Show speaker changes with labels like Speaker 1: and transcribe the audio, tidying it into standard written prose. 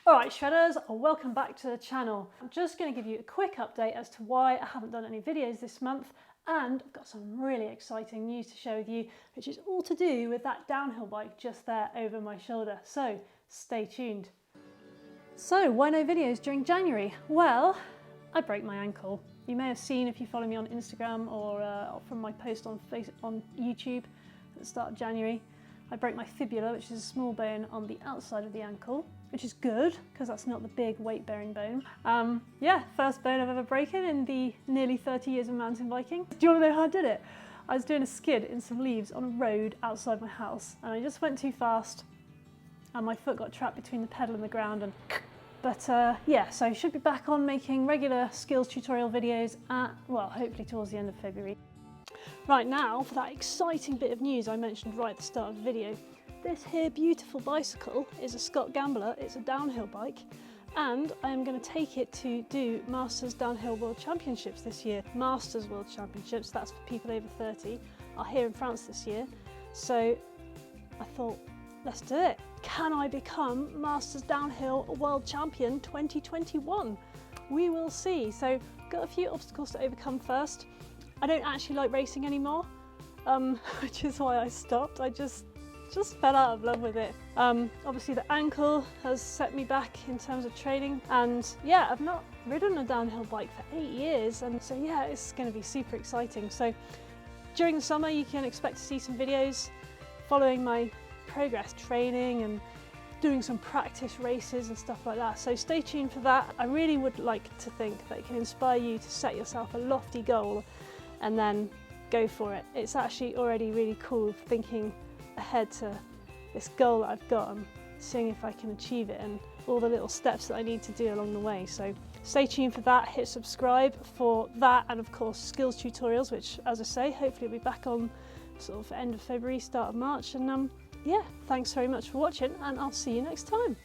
Speaker 1: Alright shredders, welcome back to the channel. I'm just going to give you a quick update as to why I haven't done any videos this month, and I've got some really exciting news to share with you, which is all to do with that downhill bike just there over my shoulder, so stay tuned. So why no videos during January? Well, I broke my ankle. You may have seen if you follow me on Instagram or from my post on YouTube at the start of January. I broke my fibula, which is a small bone on the outside of the ankle, which is good because that's not the big weight-bearing bone. Yeah, first bone I've ever broken in the nearly 30 years of mountain biking. Do you want to know how I did it? I was doing a skid in some leaves on a road outside my house, and I just went too fast and my foot got trapped between the pedal and the ground. But yeah, so I should be back on making regular skills tutorial videos at, well, hopefully towards the end of February. Right now, for that exciting bit of news I mentioned right at the start of the video, this here beautiful bicycle is a Scott Gambler. It's a downhill bike, and I am going to take it to do Masters Downhill World Championships this year. Masters World Championships, that's for people over 30, are here in France this year. So I thought, let's do it. Can I become Masters Downhill World Champion 2021? We will see. So got a few obstacles to overcome first. I don't actually like racing anymore, which is why I stopped. I just fell out of love with it. Obviously the ankle has set me back in terms of training, and yeah, I've not ridden a downhill bike for 8 years, and so yeah, it's going to be super exciting. So during the summer you can expect to see some videos following my progress training and doing some practice races and stuff like that, so stay tuned for that. I really would like to think that it can inspire you to set yourself a lofty goal and then go for it. It's actually already really cool thinking ahead to this goal that I've got and seeing if I can achieve it and all the little steps that I need to do along the way. So stay tuned for that, hit subscribe for that, and of course skills tutorials, which, as I say, hopefully will be back on sort of end of February, start of March. And yeah, thanks very much for watching, and I'll see you next time.